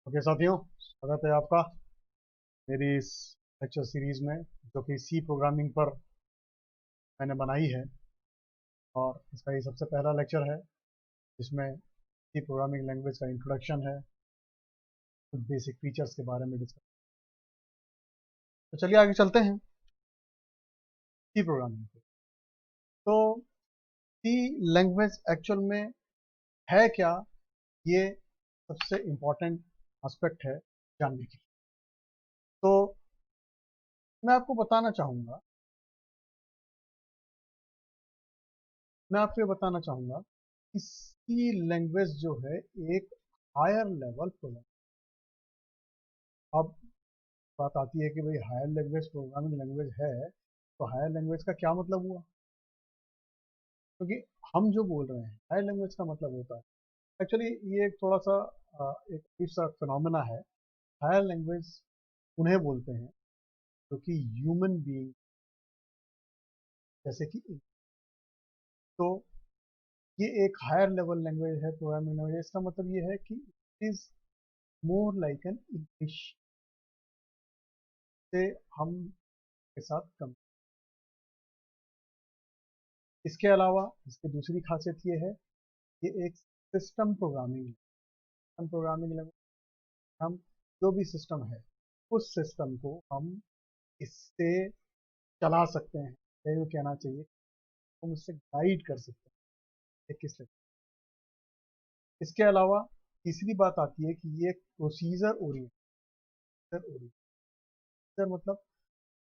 Okay साथियों, स्वागत है आपका मेरी इस लेक्चर सीरीज में जो कि सी प्रोग्रामिंग पर मैंने बनाई है। और इसका ये सबसे पहला लेक्चर है जिसमें सी प्रोग्रामिंग लैंग्वेज का इंट्रोडक्शन है, कुछ बेसिक फीचर्स के बारे में डिस्कस। तो चलिए आगे चलते हैं सी प्रोग्रामिंग पे। तो सी लैंग्वेज एक्चुअल में है क्या, ये सबसे इम्पोर्टेंट एस्पेक्ट है जानने की। तो मैं आपको बताना चाहूँगा मैं आपको ये बताना चाहूँगा कि सी लैंग्वेज जो है एक हायर लेवल प्रोग्राम। अब बात आती है कि भाई हायर लैंग्वेज प्रोग्रामिंग लैंग्वेज है, तो हायर लैंग्वेज का क्या मतलब हुआ? क्योंकि हम जो बोल रहे हैं हायर लैंग्वेज का मतलब होता है एक्चुअली ये एक थोड़ा सा एक अजीब सा फिनोमेना है। हायर लैंग्वेज उन्हें बोलते हैं जो कि ह्यूमन बीइंग, जैसे कि तो ये एक हायर लेवल लैंग्वेज है प्रोग्रामिंग लैंग्वेज। इसका मतलब ये है कि it is more like an English से हम के साथ कम। इसके अलावा इसकी दूसरी खासियत ये है, ये एक सिस्टम प्रोग्रामिंग लैंग्वेज। हम जो भी सिस्टम है उस सिस्टम को हम इससे चला सकते हैं, ये कहना चाहिए हम उससे गाइड कर सकते हैं किस तरह। इसके अलावा तीसरी बात आती है कि ये प्रोसीजर ओरिएंटेड मतलब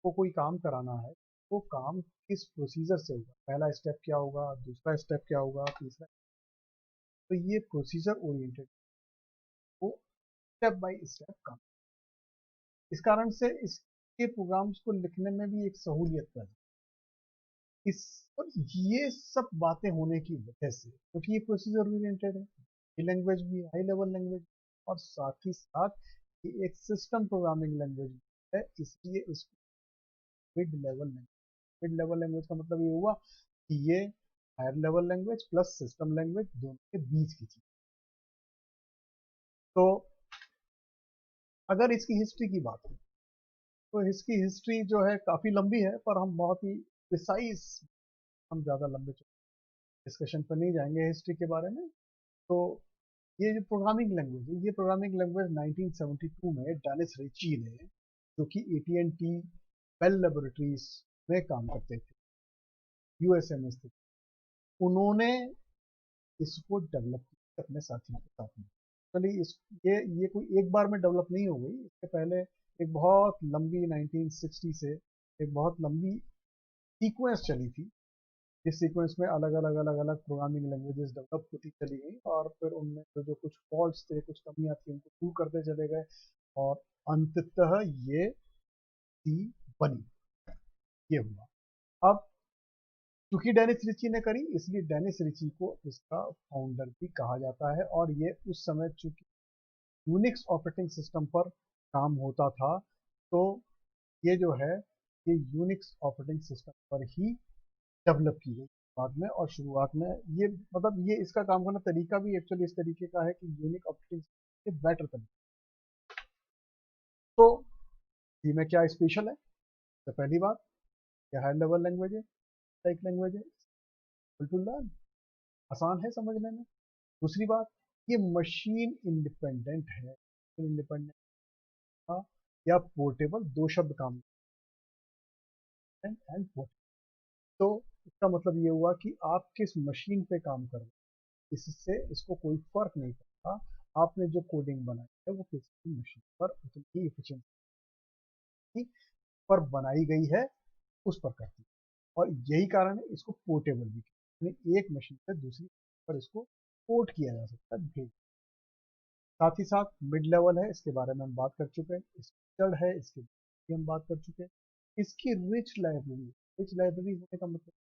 को कोई काम कराना है, वो काम किस प्रोसीजर से होगा, पहला स्टेप क्या होगा, दूसरा स्टेप क्या होगा, तीसरा। तो ये प्रोसीजर ओरिएंटेड, वो स्टेप बाय स्टेप काम। इस कारण से इसके प्रोग्राम्स को लिखने में भी एक सहूलियत पैदा इस और ये सब बातें होने की वजह से, क्योंकि ये प्रोसीजर ओरिएंटेड है, ये लैंग्वेज भी हाई लेवल लैंग्वेज और साथ ही साथ ये एक सिस्टम प्रोग्रामिंग लैंग्वेज है, इसलिए इसको मिड लेवल लैंग्वेज का मतलब ये हुआ कि ये higher level language plus system language दोनों के बीच की चीज। तो अगर इसकी हिस्ट्री की बात करें तो इसकी हिस्ट्री जो है काफी लंबी है, पर हम बहुत ही प्रिसाइज, हम ज्यादा लंबे डिस्कशन पर नहीं जाएंगे हिस्ट्री के बारे में। तो ये जो प्रोग्रामिंग लैंग्वेज है, ये प्रोग्रामिंग लैंग्वेज 1972 में डेनिस रिची ने, जो कि AT&T बेल लेबोरेटरीज में काम करते थे, यूएसए में स्थित, उन्होंने इसको डेवलप किया अपने साथियों के साथ में। चलिए इस ये कोई एक बार में डेवलप नहीं हो गई, इसके पहले एक बहुत लंबी 1960 से एक बहुत लंबी सीक्वेंस चली थी, इस सीक्वेंस में अलग अलग प्रोग्रामिंग लैंग्वेजेस डेवलप होती चली गई और फिर उनमें जो कुछ फॉल्ट्स थे, कुछ कमियां थी, उनको दूर करते चले गए और अंततः ये सी बनी, ये हुआ। अब चूंकि डेनिस रिची ने करी, इसलिए डेनिस रिची को इसका फाउंडर भी कहा जाता है। और ये उस समय चूंकि यूनिक्स ऑपरेटिंग सिस्टम पर काम होता था, तो ये जो है ये यूनिक्स ऑपरेटिंग सिस्टम पर ही डेवलप की गई बाद में। और शुरुआत में ये मतलब ये इसका काम करना तरीका भी एक्चुअली इस तरीके का है कि यूनिक ऑपरेटिंग सिस्टम के बेटर तरीके। तो में क्या स्पेशल है? तो पहली बात, ये हाई लेवल लैंग्वेज है, टाइप लैंग्वेज है, टू लर्न, आसान है समझने में। दूसरी बात, ये मशीन इंडिपेंडेंट है, इंडिपेंडेंट का या पोर्टेबल, दो शब्द काम एंड पोर्टेबल। तो इसका मतलब ये हुआ कि आप किस मशीन पे काम कर रहे हैं, इससे इसको कोई फर्क नहीं पड़ता आपने जो कोडिंग बनाई है वो किसी मशीन पर उतनी ही इफिशिएंसी पर बनाई गई है, उस पर करती है। और यही कारण है इसको पोर्टेबल भी, यानी एक मशीन से दूसरी पर इसको पोर्ट किया जा सकता है, भेज। साथ ही साथ मिड लेवल है, इसके बारे में हम बात कर चुके हैं। स्ट्रक्चर्ड है, इसके बारे में हम बात कर चुके हैं। इसकी रिच लाइब्रेरी होने का मतलब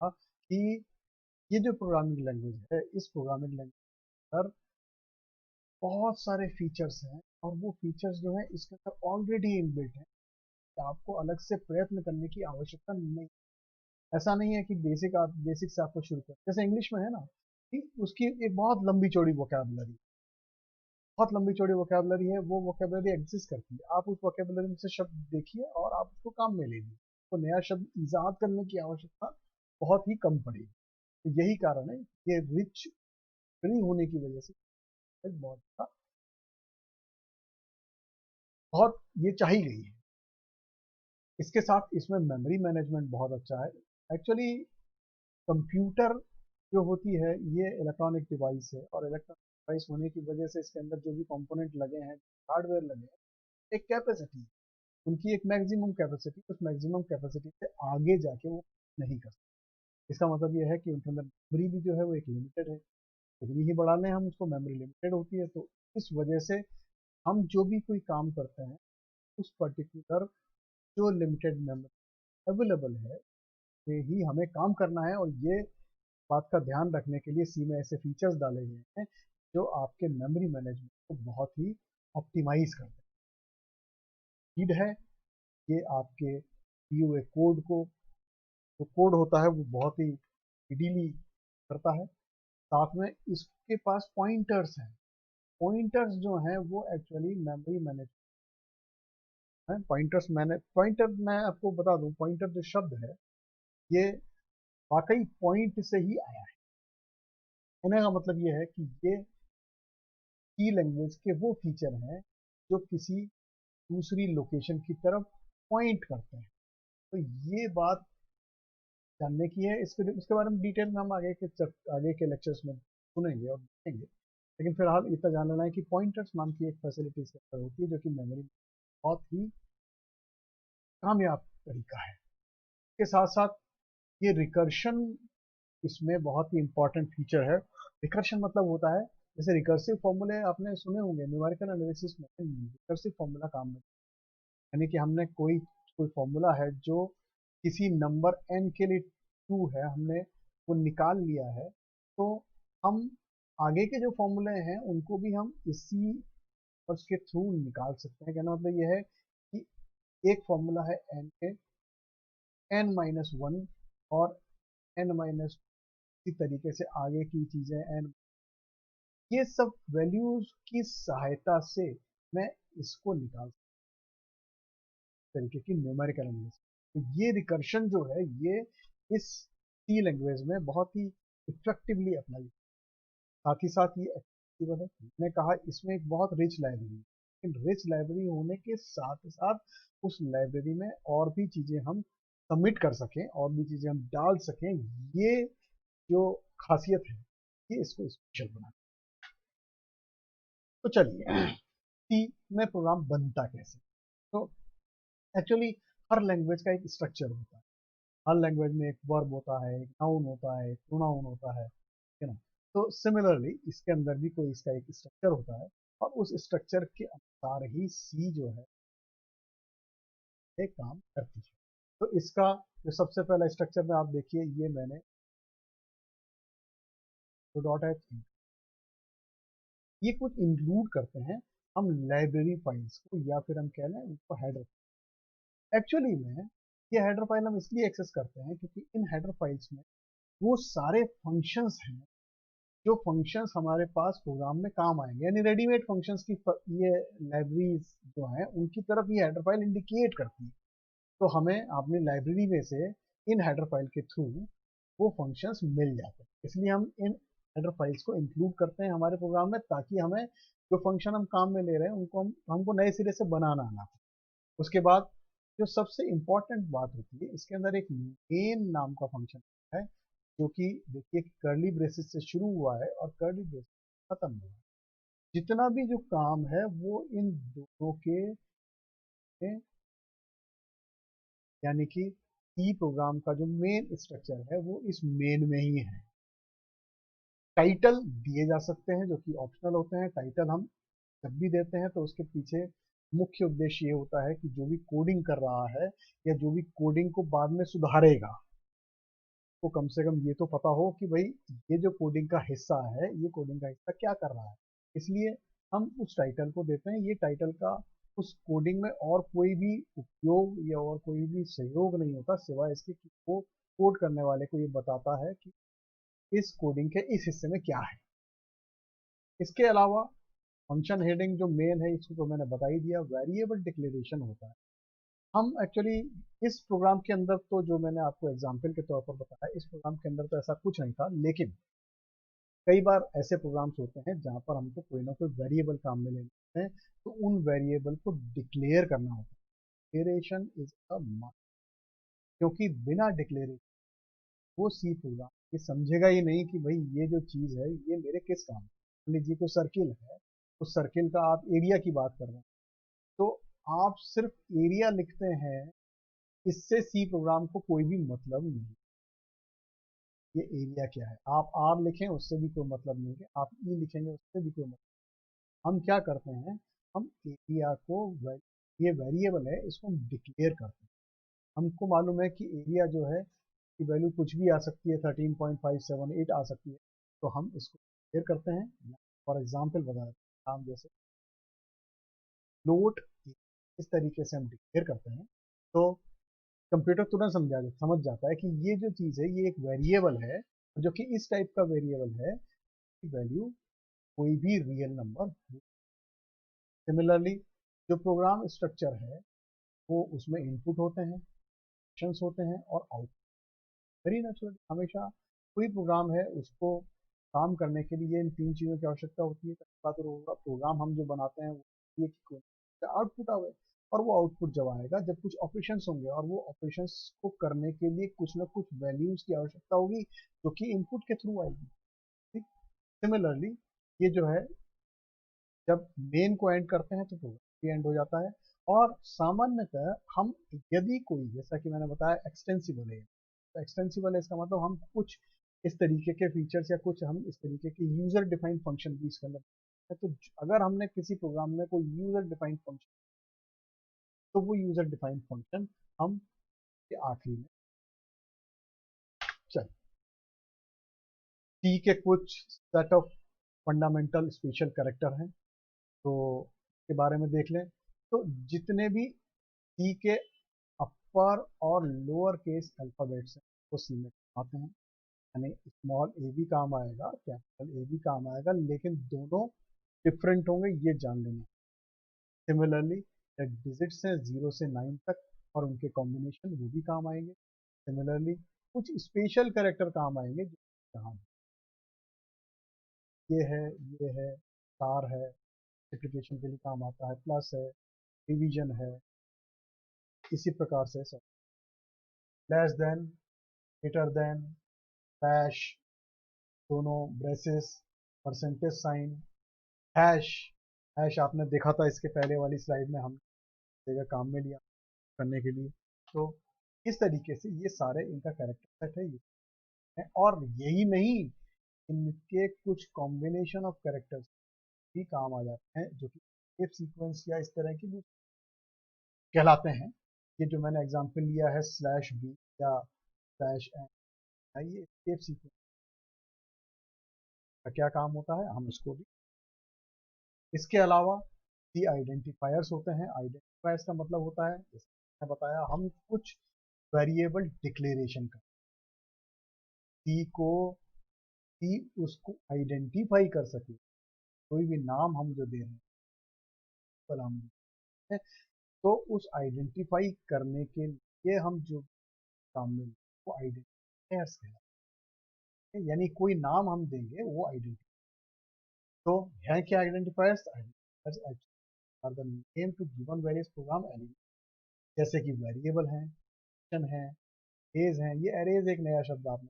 था कि ये जो प्रोग्रामिंग लैंग्वेज है, इस प्रोग्रामिंग लैंग्वेज पर बहुत सारे फीचर्स हैं और वो फीचर्स जो है इसके अंदर ऑलरेडी इनबिल्ट है, आपको अलग से प्रयत्न करने की आवश्यकता नहीं। ऐसा नहीं है कि बेसिक से आपको शुरू कर, जैसे इंग्लिश में है ना कि उसकी एक बहुत लंबी चौड़ी वोकैबुलरी, बहुत लंबी चौड़ी वोकेबलरी है, वो वोकेबलरी एग्जिस्ट करती है, आप उस वोकेबलरी में से शब्द देखिए और आप उसको काम में ले लीजिए, तो नया शब्द ईजाद करने की आवश्यकता बहुत ही कम पड़ेगी। तो यही कारण है, ये रिच नहीं होने की वजह से बहुत बहुत ये चाही गई है। इसके साथ इसमें मेमोरी मैनेजमेंट बहुत अच्छा है। एक्चुअली कंप्यूटर जो होती है ये इलेक्ट्रॉनिक डिवाइस है, और इलेक्ट्रॉनिक डिवाइस होने की वजह से इसके अंदर जो भी कंपोनेंट लगे हैं, हार्डवेयर लगे हैं, एक कैपेसिटी, उनकी एक मैक्सिमम कैपेसिटी, उस मैक्सिमम कैपेसिटी से आगे जाके वो नहीं कर सकते। इसका मतलब ये है कि उनके अंदर मेमोरी भी जो है वो एक लिमिटेड है, कितनी ही बढ़ा लें हम उसको, मेमोरी लिमिटेड होती है। तो इस वजह से हम जो भी कोई काम करते हैं, उस पर्टिकुलर जो लिमिटेड मेमोरी अवेलेबल है पे ही हमें काम करना है। और ये बात का ध्यान रखने के लिए सी में ऐसे फीचर्स डाले गए हैं जो आपके मेमोरी मैनेजमेंट को बहुत ही ऑप्टिमाइज करते हैं। स्पीड है, ये आपके दिए हुए कोड को, जो कोड होता है वो बहुत ही स्पीडीली करता है। साथ में इसके पास पॉइंटर्स हैं, पॉइंटर्स जो हैं वो एक्चुअली मेमोरी मैनेजमेंट है। पॉइंटर मैं आपको बता दूं, पॉइंटर जो शब्द है ये वाकई पॉइंट से ही आया है। कहने का मतलब ये है कि ये सी लैंग्वेज के वो फीचर हैं जो किसी दूसरी लोकेशन की तरफ पॉइंट करते हैं। तो ये बात जानने की है, इसके बारे में डिटेल में हम आगे के लेक्चर्स में सुनेंगे और देखेंगे। लेकिन फिलहाल इतना जान लेना है कि पॉइंटर्स नाम की एक फैसिलिटी इसके अंदर होती है जो कि मेमोरी बहुत ही कामयाब तरीका है। इसके साथ साथ ये रिकर्शन इसमें बहुत ही इंपॉर्टेंट फीचर है। रिकर्शन मतलब होता है, जैसे रिकर्सिव फॉर्मूले आपने सुने होंगे न्यूमेरिकल एनालिसिस में, रिकर्सिव फॉर्मूला काम में, यानी कि हमने कोई कोई फॉर्मूला है जो किसी नंबर n के लिए ट्रू है, हमने वो निकाल लिया है, तो हम आगे के जो फॉर्मूले हैं उनको भी हम इसी फर्स्ट के थ्रू निकाल सकते हैं। कहना मतलब यह है कि एक फॉर्मूला है n के n-1 और n-, इसी तरीके से आगे की चीजें n, ये सब वैल्यूज की सहायता से मैं इसको निकाल तरीके की न्यूमेरिकल एनालिसिस। तो ये रिकर्शन जो है ये इस सी लैंग्वेज में बहुत ही इफेक्टिवली अप्लाई, साथ ही साथ ये एक्सेसिबल है। मैंने कहा इसमें एक बहुत रिच लाइब्रेरी है, लेकिन रिच लाइब्रेरी होने के साथ साथ उस लाइब्रेरी में और भी चीज़ें हम सबमिट कर सकें, और भी चीज़ें हम डाल सकें, ये जो खासियत है ये इसको स्पेशल बना। तो चलिए सी में प्रोग्राम बनता कैसे। तो एक्चुअली हर लैंग्वेज का एक स्ट्रक्चर होता है, हर लैंग्वेज में एक वर्ब होता है, एक नाउन होता है, एक प्रोनाउन होता है ना। तो सिमिलरली इसके अंदर भी कोई इसका एक स्ट्रक्चर होता है, और उस स्ट्रक्चर के अनुसार ही सी जो है ये काम करती है। तो इसका जो सबसे पहला स्ट्रक्चर में आप देखिए, ये मैंने तो डॉट एच, ये कुछ इंक्लूड करते हैं हम लाइब्रेरी फाइल्स को, या फिर हम कह लें उनको हेडर। एक्चुअली में ये हेडर फाइल हम इसलिए एक्सेस करते हैं क्योंकि इन हेडर फाइल्स में वो सारे फंक्शंस हैं जो फंक्शंस हमारे पास प्रोग्राम में काम आएंगे, यानी रेडीमेड फंक्शंस की ये लाइब्रेरीज जो हैं उनकी तरफ ये हेडर फाइल इंडिकेट करती है। तो हमें अपनी लाइब्रेरी में से इन हेडर फाइल के थ्रू वो फंक्शंस मिल जाते हैं, इसलिए हम इन हेडर फाइल्स को इंक्लूड करते हैं हमारे प्रोग्राम में, ताकि हमें जो फंक्शन हम काम में ले रहे हैं उनको हमको नए सिरे से बनाना आना। उसके बाद जो सबसे इम्पोर्टेंट बात होती है, इसके अंदर एक मेन नाम का फंक्शन है, जो कि देखिए कर्ली ब्रेसेस से शुरू हुआ है और कर्ली ब्रेसेस खत्म हुआ है। जितना भी जो काम है वो इन दोनों के, यानी कि सी प्रोग्राम का जो मेन स्ट्रक्चर है वो इस मेन में ही है। टाइटल दिए जा सकते हैं जो कि ऑप्शनल होते हैं। टाइटल हम जब भी देते हैं तो उसके पीछे मुख्य उद्देश्य ये होता है कि जो भी कोडिंग कर रहा है या जो भी कोडिंग को बाद में सुधारेगा, तो कम से कम ये तो पता हो कि भाई ये जो कोडिंग का हिस्सा है, ये कोडिंग का हिस्सा क्या कर रहा है। इसलिए हम उस टाइटल को देते हैं। ये टाइटल का उस कोडिंग में और कोई भी उपयोग या और कोई भी सहयोग नहीं होता, सिवाय इसके कि वो कोड करने वाले को ये बताता है कि इस कोडिंग के इस हिस्से में क्या है। इसके अलावा फंक्शन हेडिंग जो मेन है इसको तो मैंने बता ही दिया, वेरिएबल डिक्लेरेशन होता है। हम एक्चुअली इस प्रोग्राम के अंदर तो जो मैंने आपको एग्जाम्पल के तौर पर बताया, इस प्रोग्राम के अंदर तो ऐसा कुछ नहीं था, लेकिन कई बार ऐसे प्रोग्राम्स होते हैं जहाँ पर हमको कोई ना कोई वेरिएबल काम में लेते हैं, तो उन वेरिएबल को डिक्लेयर करना होता है। डिक्लेरेशन इज अ मस्ट, क्योंकि बिना डिक्लेरेशन वो सी प्रोग्राम ये समझेगा ही नहीं कि भाई ये जो चीज़ है ये मेरे किस काम है। मान लीजिए कोई सर्किल है, उस सर्किल का आप एरिया की बात कर रहे हैं, तो आप सिर्फ एरिया लिखते हैं, इससे सी प्रोग्राम को कोई भी मतलब नहीं। ये एरिया क्या है, आप आर लिखें उससे भी कोई मतलब नहीं है, आप ई लिखेंगे उससे भी कोई मतलब। हम क्या करते हैं, हम एरिया को ये वेरिएबल है इसको हम डिक्लेयर करते हैं। हमको मालूम है कि एरिया जो है की वैल्यू कुछ भी आ सकती है, 13.578 आ सकती है, तो हम इसको डिक्लेयर करते हैं। फॉर एग्जाम्पल बता देते हैं, हम जैसे फ्लोट इस तरीके से हम डिक्लेयर करते हैं, तो कंप्यूटर तुरंत समझ जाता है कि ये जो चीज़ है ये एक वेरिएबल है, जो कि इस टाइप का वेरिएबल है, वैल्यू कोई भी रियल नंबर। सिमिलरली जो प्रोग्राम स्ट्रक्चर है वो उसमें इनपुट होते हैं, फंक्शंस होते हैं और आउटपुट। वेरी नेचुरल, हमेशा कोई प्रोग्राम है उसको काम करने के लिए इन तीन चीज़ों की आवश्यकता होती है। तो प्रोग्राम हम जो बनाते हैं वो ये कि आउटपुट आवे, और वो आउटपुट जब आएगा जब कुछ ऑपरेशंस होंगे, और वो ऑपरेशंस को करने के लिए कुछ ना कुछ वैल्यूज की आवश्यकता होगी जो कि इनपुट के थ्रू आएगी। ठीक, सिमिलरली ये जो है जब मेन को एंड करते हैं तो प्रोग्राम भी एंड हो जाता है। और सामान्यतः हम यदि कोई, जैसा कि मैंने बताया एक्सटेंसिबल है, तो एक्सटेंसिबल है इसका मतलब हम कुछ इस तरीके के फीचर्स या कुछ हम इस तरीके के यूजर डिफाइंड फंक्शन भी इसके अंदर है। तो अगर हमने किसी प्रोग्राम में कोई यूजर डिफाइंड फंक्शन, तो वो यूजर डिफाइंड फंक्शन हम के आखिरी में चल सी के कुछ set of fundamental special character हैं, तो के बारे में देख लें। तो जितने भी सी के अपर और लोअर केस अल्फ़ाबेट्स हैं वो सी में आते हैं, यानी स्मॉल ए भी काम आएगा, कैपिटल ए भी काम आएगा, लेकिन दोनों डिफरेंट होंगे, ये जान लेना। सिमिलरली डिजिट्स हैं 0 से 9 तक और उनके कॉम्बिनेशन वो भी काम आएंगे। सिमिलरली कुछ स्पेशल कैरेक्टर काम आएंगे जो यहाँ ये है, स्टार है, एप्लीकेशन के लिए काम आता है, प्लस है, डिवीजन है, इसी प्रकार से सब less than, greater than, dash, दोनों braces, percentage sign, hash. Hash आपने देखा था इसके पहले वाली स्लाइड में, हम जगह काम में लिया करने के लिए। तो इस तरीके से ये सारे इनका कैरेक्टर सेट है ये है। और यही नहीं, इनके कुछ कॉम्बिनेशन ऑफ कैरेक्टर्स भी काम आ जाते हैं जो कि एस्केप सीक्वेंस या इस तरह की भी कहलाते हैं। ये जो मैंने एग्जांपल लिया है स्लैश बी या स्लैश एन, ये एस्केप सीक्वेंस का क्या काम होता है हम इसको भी। इसके अलावा सी आइडेंटिफायर्स होते हैं। आइडेंटिफायर्स का मतलब होता है, जैसे मैंने बताया, हम कुछ वेरिएबल डिक्लेरेशन का सी को सी उसको आइडेंटिफाई कर सके, कोई भी नाम हम जो दे रहे हैं पर हम हैं, तो उस आइडेंटिफाई करने के लिए हम जो काम में वो आइडेंटिफायर्स कहलाते हैं, यानी कोई नाम हम देंगे वो आइडेंटिफाई। तो है क्या identifiers? Identifiers are the name to given various program element, जैसे कि वेरिएबल हैं, फंक्शन हैं, एरेज हैं। ये एरेज एक नया शब्द आपने,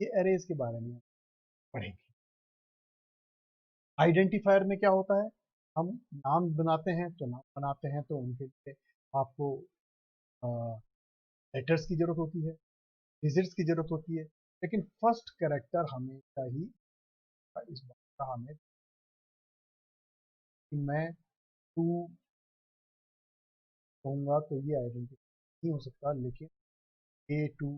ये एरेज के बारे में पढ़ेंगे। आइडेंटिफायर में क्या होता है, हम नाम बनाते हैं, तो नाम बनाते हैं तो उनके लिए आपको लेटर्स की जरूरत होती है, डिजिट्स की जरूरत होती है, लेकिन फर्स्ट कैरेक्टर हमेशा ही इस बात का हमें कि मैं टू कहूँगा तो ये आइडेंटिफाई नहीं हो सकता, लेकिन ए टू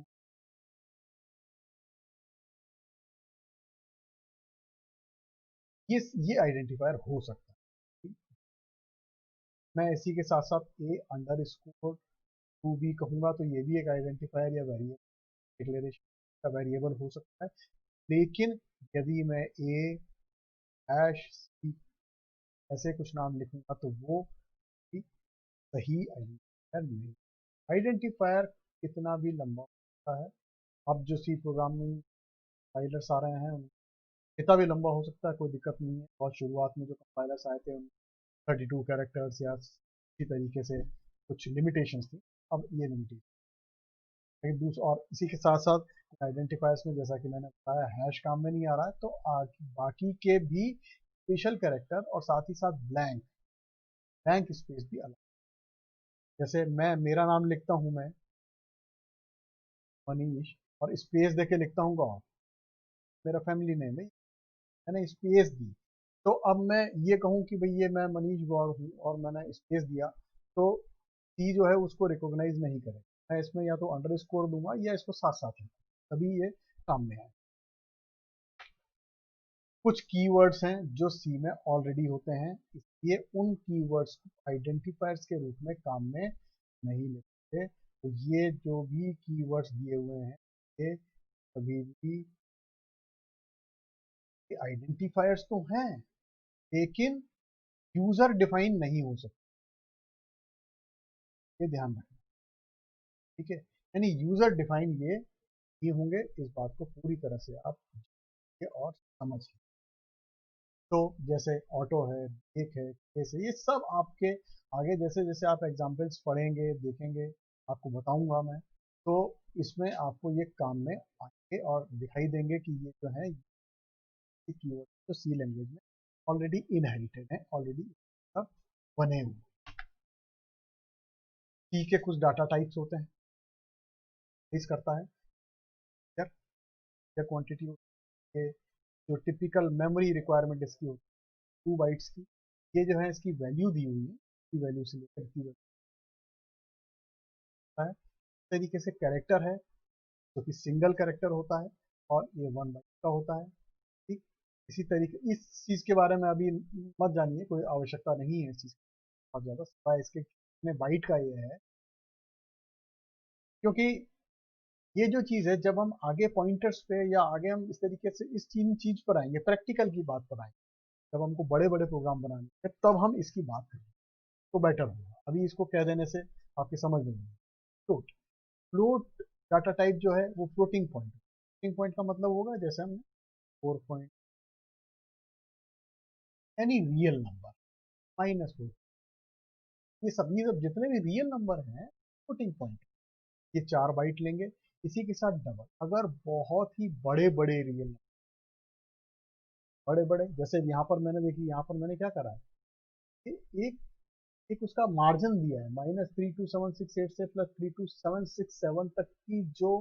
ये आइडेंटिफायर हो सकता है। मैं इसी के साथ साथ ए अंडर स्कोर टू भी कहूँगा तो ये भी एक आइडेंटिफायर या वेरिएबल डिक्लेरेशन का वेरिएबल हो सकता है। लेकिन यदि मैं ए हैश सी ऐसे कुछ नाम लिखूंगा तो वो भी सही आइडेंटिफायर नहीं। आइडेंटिफायर कितना भी लंबा होता है, अब जो सी प्रोग्रामिंग कंपाइलर्स आ रहे हैं कितना भी लंबा हो सकता है, कोई दिक्कत नहीं है। और शुरुआत में जो कंपाइलर्स आए थे 32 कैरेक्टर्स या इसी तरीके से कुछ लिमिटेशंस थी, अब ये लिमिटेशन। लेकिन दूसरा और इसी के साथ साथ आइडेंटिफायर्स में जैसा कि मैंने बताया हैश काम में नहीं आ रहा है, तो बाकी के भी स्पेशल कैरेक्टर और साथ ही साथ ब्लैंक ब्लैंक स्पेस भी अलग। जैसे मैं मेरा नाम लिखता हूँ मैं मनीष और स्पेस देके लिखता हूँ गौर, मेरा फैमिली नेम है, मैंने स्पेस दी। तो अब मैं ये कहूँ कि भाई ये मैं मनीष गौड़ हूँ और मैंने स्पेस दिया, तो सी जो है उसको रिकॉग्नाइज नहीं करे। मैं इसमें या तो अंडर स्कोर दूंगा या इसको साथ साथ लिखूंगा, तभी ये काम में आए। कुछ कीवर्ड्स हैं जो सी में ऑलरेडी होते हैं, इसलिए उन कीवर्ड्स को आइडेंटिफायर्स के रूप में काम में नहीं लेते। तो ये जो भी कीवर्ड्स दिए हुए हैं ये कभी भी आइडेंटिफायर्स तो हैं, लेकिन यूजर डिफाइन नहीं हो सकते, ये ध्यान रखना। ठीक है, यानी यूजर डिफाइन ये होंगे, इस बात को पूरी तरह से आप ये और समझिए। तो जैसे ऑटो है, ब्रेक है, केस है, ये सब आपके आगे जैसे जैसे आप एग्जाम्पल्स पढ़ेंगे देखेंगे आपको बताऊंगा मैं, तो इसमें आपको ये काम में आएंगे और दिखाई देंगे कि ये जो है ये कीवर्ड तो सी लैंग्वेज में ऑलरेडी इनहेरिटेड है, ऑलरेडी सब बने हुए। सी के कुछ डाटा टाइप्स होते हैं, इस करता है या क्वांटिटी होती है, जो टिपिकल मेमोरी रिक्वायरमेंट इसकी होती है 2 बाइट्स की, ये जो है इसकी वैल्यू दी हुई है, इसकी वैल्यू से लेकर की वैल्यू है। इस तरीके से कैरेक्टर है जो कि सिंगल कैरेक्टर होता है और ये 1 बाइट का होता है। ठीक, इसी तरीके इस चीज़ के बारे में अभी मत जानिए, कोई आवश्यकता नहीं है इस चीज़ की बहुत ज़्यादा, सिवाय इसके कितने बाइट का ये है। क्योंकि ये जो चीज़ है जब हम आगे पॉइंटर्स पे या आगे हम इस तरीके से इस चीज़ पर आएंगे, प्रैक्टिकल की बात पर आएंगे, जब हमको बड़े बड़े प्रोग्राम बनाने हैं तब हम इसकी बात करेंगे तो बेटर होगा। अभी इसको कह देने से आपकी समझ में नहीं। फ्लोट फ्लोट डाटा टाइप जो है वो फ्लोटिंग पॉइंट, फ्लोटिंग पॉइंट का मतलब होगा जैसे हमने 4 पॉइंट यानी रियल नंबर -4, ये सब जितने भी रियल नंबर हैं फ्लोटिंग पॉइंट, ये 4 बाइट लेंगे। इसी के साथ डबल, अगर बहुत ही बड़े बड़े रियल बड़े बड़े जैसे यहाँ पर मैंने देखी, यहाँ पर मैंने क्या करा है कि एक उसका मार्जिन दिया है -32768 से +32767 तक की जो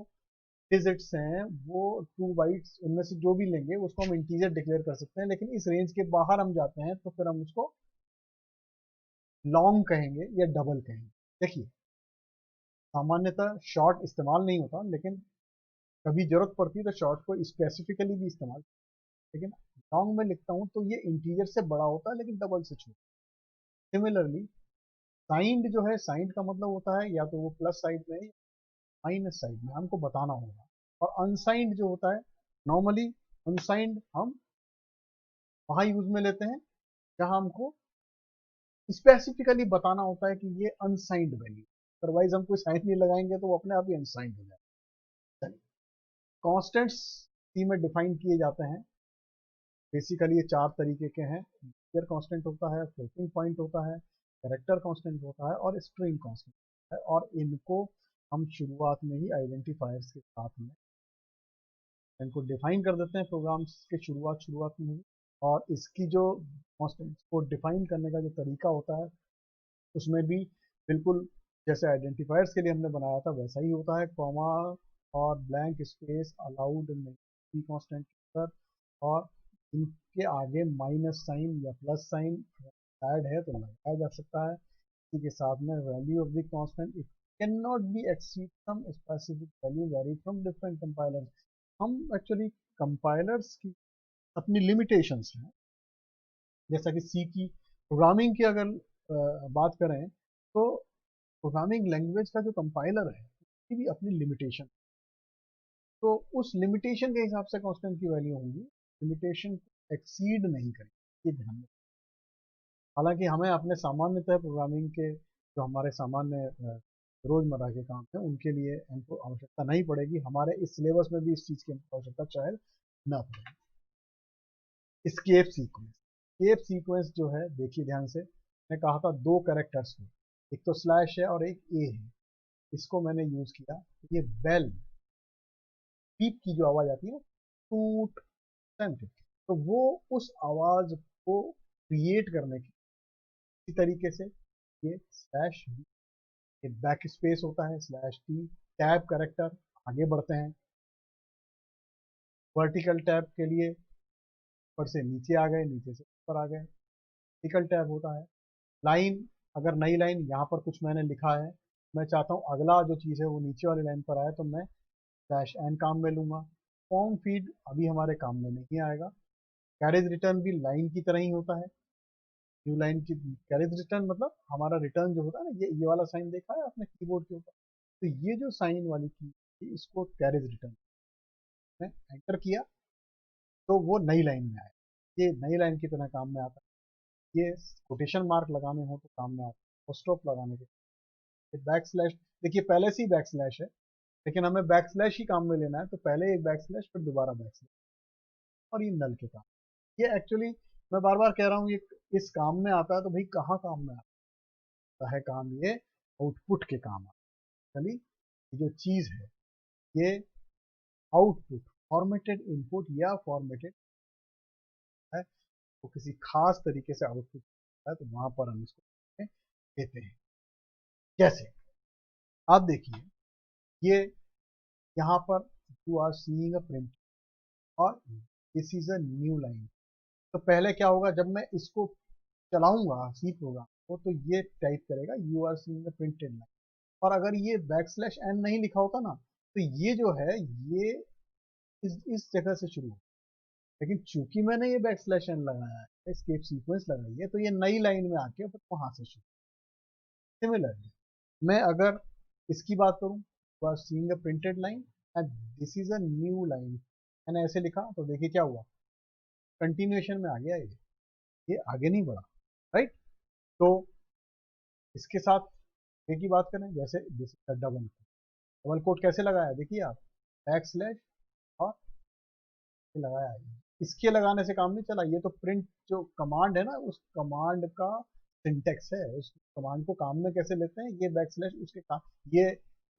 डिजिट्स हैं वो 2 बाइट्स, उनमें से जो भी लेंगे उसको हम इंटीजर डिक्लेयर कर सकते हैं। लेकिन इस रेंज के बाहर हम जाते हैं तो फिर हम उसको लॉन्ग कहेंगे या डबल कहेंगे। देखिए सामान्यतः शॉर्ट इस्तेमाल नहीं होता, लेकिन कभी जरूरत पड़ती है तो शॉर्ट को स्पेसिफिकली भी इस्तेमाल, लेकिन लॉन्ग में लिखता हूँ तो ये इंटीजर से बड़ा होता है लेकिन डबल से छोटा। सिमिलरली साइंड जो है, साइंड का मतलब होता है या तो वो प्लस साइड में या माइनस साइड में, हमको बताना होगा। और अनसाइंड जो होता है, नॉर्मली अनसाइंड हम वहाँ यूज में लेते हैं जहाँ हमको स्पेसिफिकली बताना होता है कि ये अनसाइंड वैल्यू, अदरवाइज हम कोई साइन नहीं लगाएंगे तो वो अपने आप ही अनसाइंड हो जाए। कॉन्स्टेंट्स सी में डिफाइन किए जाते हैं, बेसिकली ये 4 तरीके के हैं। इंटीजर कांस्टेंट होता है, फ्लोटिंग पॉइंट होता है, कैरेक्टर कांस्टेंट होता है और स्ट्रिंग कांस्टेंट होता है। और इनको हम शुरुआत में ही आइडेंटिफायर्स के साथ में इनको डिफाइन कर देते हैं प्रोग्राम्स के शुरुआत में ही। और इसकी जो कांस्टेंट्स को डिफाइन करने का जो तरीका होता है उसमें भी बिल्कुल जैसे आइडेंटिफायर्स के लिए हमने बनाया था वैसा ही होता है, कॉमा और ब्लैंक स्पेस अलाउड नहीं कांस्टेंट के अंदर, और इनके आगे माइनस साइन या प्लस साइन ऐड है तो लगाया जा सकता है। इसी के साथ में value of the constant it can not be exceed some specific value vary from different compilers. हम एक्चुअली कंपाइलर्स की अपनी लिमिटेशंस हैं, जैसा कि सी की प्रोग्रामिंग की अगर बात करें तो प्रोग्रामिंग लैंग्वेज का जो कंपाइलर है उसकी भी अपनी लिमिटेशन, तो उस लिमिटेशन के हिसाब से कांस्टेंट की वैल्यू होंगी, लिमिटेशन एक्सीड नहीं करें, ये ध्यान रखें। हालांकि हमें अपने सामान्यतः प्रोग्रामिंग के जो हमारे सामान्य रोजमर्रा के काम हैं उनके लिए हमको आवश्यकता नहीं पड़ेगी, हमारे इस सिलेबस में भी इस चीज़ की हमको आवश्यकता शायद न पड़े। स्केप सीक्वेंस, स्केप सीक्वेंस जो है देखिए ध्यान से, मैं कहा था दो कैरेक्टर्स में, एक तो स्लैश है और एक ए है, इसको मैंने यूज किया। ये बेल पीप की जो आवाज आती है ना, टूट समथिंग, तो वो उस आवाज को क्रिएट करने की इसी तरीके से ये स्लैश, ये बैक स्पेस होता है, स्लैश टी, टैब कैरेक्टर, आगे बढ़ते हैं, वर्टिकल टैब के लिए ऊपर से नीचे आ गए, नीचे से ऊपर आ गए, वर्टिकल टैब होता है। लाइन, अगर नई लाइन यहाँ पर कुछ मैंने लिखा है, मैं चाहता हूँ अगला जो चीज़ है वो नीचे वाली लाइन पर आए, तो मैं स्लैश एन काम में लूंगा। फॉर्म फीड अभी हमारे काम में नहीं आएगा। कैरेज रिटर्न भी लाइन की तरह ही होता है, न्यू लाइन की कैरेज रिटर्न मतलब हमारा रिटर्न जो होता है ना, ये वाला साइन देखा है आपने कीबोर्ड के ऊपर, तो ये जो साइन वाली की इसको कैरेज रिटर्न में एंटर किया तो वो नई लाइन में आया, ये नई लाइन की तरह काम में आता है। ये कोटेशन मार्क लगाने हो तो काम में आता है, और स्टॉप लगाने के बैक स्लैश, देखिए पहले से ही बैक स्लैश है, लेकिन हमें बैक स्लैश ही काम में लेना है, तो पहले एक बैक स्लैश फिर दोबारा बैक स्लैश, और ये नल के काम, ये एक्चुअली मैं बार बार कह रहा हूँ ये इस काम में आता है, तो भाई कहाँ काम में आता है काम, ये आउटपुट के काम आता है। चलिए ये जो चीज़ है ये आउटपुट, फॉर्मेटेड इनपुट या फॉर्मेटेड है, तो किसी खास तरीके से आउटपुट है, तो वहां पर हम इसको देते हैं। कैसे, आप देखिए, ये यहाँ पर you are seeing a print और this is a new line, तो पहले क्या होगा, जब मैं इसको चलाऊंगा सी प्रोग्राम को, तो ये टाइप करेगा you are seeing a printed line, और अगर ये बैक स्लैश एन नहीं लिखा होता ना, तो ये जो है ये इस जगह से शुरू हो, लेकिन चूंकि मैंने ये बैक स्लैश एन लगाया है, एस्केप सीक्वेंस लगाई है, तो ये नई लाइन में आके फिर वहां से शुरू। सिमिलरली मैं अगर इसकी बात करूं, you are seeing a printed line and this is a new line, मैंने ऐसे लिखा तो देखिए क्या हुआ, कंटिन्यूएशन में आ गया, ये आगे नहीं बढ़ा, राइट। तो इसके साथ एक ही बात करें, जैसे दिस डबल डबल कोट कैसे लगाया, देखिए आप, बैक स्लैश और ये लगाया है, इसके लगाने से काम नहीं चला, ये तो प्रिंट जो कमांड है ना, उस कमांड का सिंटेक्स है, उस कमांड को काम में कैसे लेते हैं, ये बैक स्लैश उसके काम, ये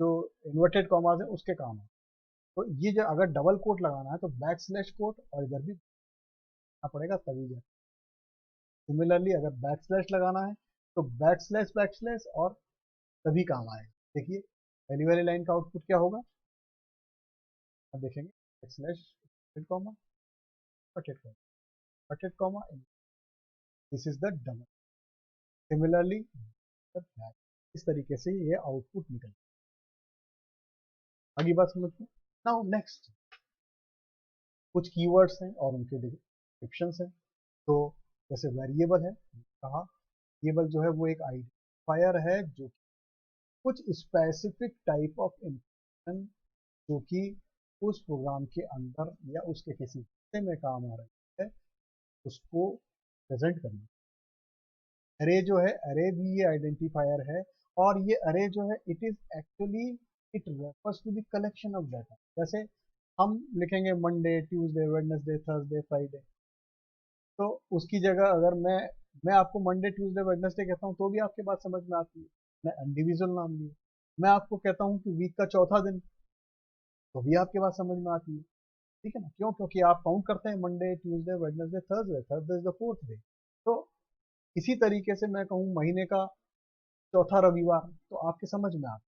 जो इन्वर्टेड कॉमास है उसके काम है। तो ये जो अगर डबल कोट लगाना है तो बैक स्लैश कोट और इधर भी करना पड़ेगा तभी जाए। सिमिलरली अगर बैक स्लैश लगाना है तो बैक स्लैश और तभी काम आएगा। देखिए पहली वाली लाइन का आउटपुट क्या होगा, अब देखेंगे, back slash comma कटेड comma, कटेड comma, this is the double, similarly इस तरीके से ये आउटपुट निकल, आगे बात समझते हैं। नाउ नेक्स्ट कुछ कीवर्ड्स हैं और उनके डिस्क्रिप्शंस हैं। तो जैसे वेरिएबल है, कहा वेरिएबल जो है वो एक आइडेंटिफायर है जो कुछ स्पेसिफिक टाइप ऑफ इंफॉर्मेशन जो कि उस प्रोग्राम के अंदर या उसके किसी हिस्से में काम आ रही है उसको प्रेजेंट करना। अरे जो है, अरे भी ये आइडेंटिफायर है, और ये अरे जो है it is actually, it refers to the collection of data. जैसे हम लिखेंगे Monday, Tuesday, Wednesday, Thursday, Friday, तो उसकी जगह अगर मैं आपको मंडे, ट्यूसडे, वेडनेसडे कहता हूँ तो भी आपके बात समझ में आती है, मैं इंडिविजुअल नाम लिए, मैं आपको कहता हूँ कि वीक का चौथा दिन, तो भी आपके बात समझ में आती है, ठीक है ना, क्यों, क्योंकि आप काउंट करते हैं Monday, Tuesday, Wednesday, Thursday, Thursday is the fourth day. तो इसी तरीके से मैं कहूँ महीने का चौथा रविवार, तो आपके समझ में आता है।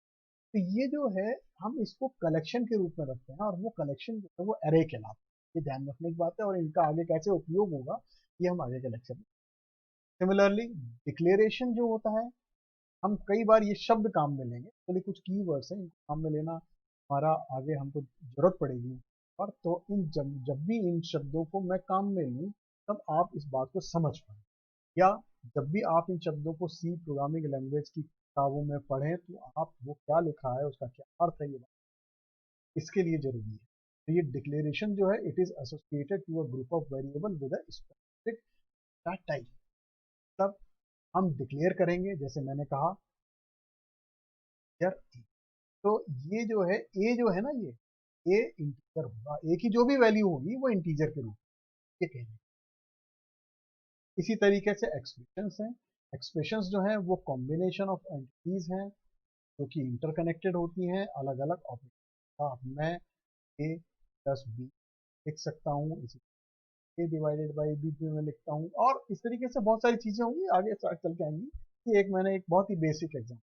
तो ये जो है हम इसको कलेक्शन के रूप में रखते हैं, और वो कलेक्शन जो है वो एरे कहलाता है, ये ध्यान रखने की बात है, और इनका आगे कैसे उपयोग होगा ये हम आगे के लेक्चर में। सिमिलरली डिक्लेरेशन जो होता है, हम कई बार ये शब्द काम में लेंगे, चलिए कुछ की वर्ड्स हैं इनको काम में लेना हमारा आगे हमको जरूरत पड़ेगी, और तो इन जब भी इन शब्दों को मैं काम में लूँ तब आप इस बात को समझ पाए, या जब भी आप इन शब्दों को सी प्रोग्रामिंग लैंग्वेज की किताबों में पढ़ें तो आप वो क्या लिखा है उसका क्या अर्थ है, ये इसके लिए जरूरी है। तो ये डिक्लेरेशन जो है it is associated to a group of variable with a specific type, हम डिक्लेयर करेंगे, जैसे मैंने कहा यार, तो ये जो है ए जो है ना, ये इंटीजर होगा, ए की जो भी वैल्यू होगी वो इंटीजर के रूप में, ये कहना। इसी तरीके से एक्सप्रेशंस हैं, एक्सप्रेशंस जो हैं वो कॉम्बिनेशन ऑफ एंटिटीज हैं जो कि इंटरकनेक्टेड होती हैं अलग अलग ऑपरेटर। अब मैं ए प्लस बी लिख सकता हूँ, इसी ए डिवाइडेड बाई बी भी मैं लिखता हूँ, और इस तरीके से बहुत सारी चीजें होंगी आगे चल के आएंगी। कि एक मैंने एक बहुत ही basic example.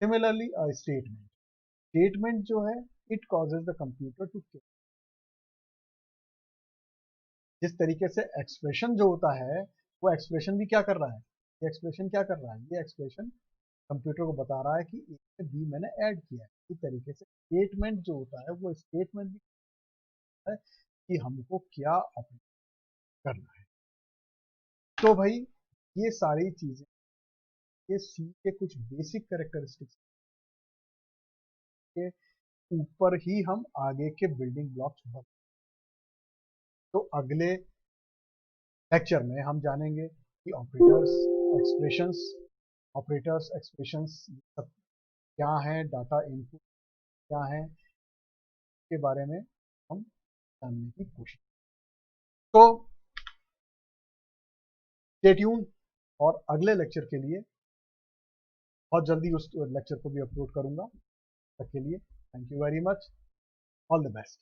Similarly statement, statement जो है it causes the computer to, जिस तरीके से एक्सप्रेशन जो होता है वो एक्सप्रेशन भी क्या कर रहा है, ये एक्सप्रेशन क्या कर रहा है, ये एक्सप्रेशन कंप्यूटर को बता रहा है कि ए में बी मैंने ऐड किया है। इस तरीके से स्टेटमेंट जो होता है वो स्टेटमेंट भी है कि हमको क्या ऑपरेट करना है। तो भाई ये सारी चीजें, ये सी के कुछ बेसिक कैरेक्टरिस्टिक्स के ऊपर ही हम आगे के बिल्डिंग ब्लॉक्स बन। तो अगले लेक्चर में हम जानेंगे कि ऑपरेटर्स एक्सप्रेशंस सब क्या है, डाटा इनपुट क्या है, के बारे में हम जानने की कोशिश। तो स्टे ट्यून, और अगले लेक्चर के लिए बहुत जल्दी उस लेक्चर को भी अपलोड करूंगा। तक के लिए thank you very much, all the best.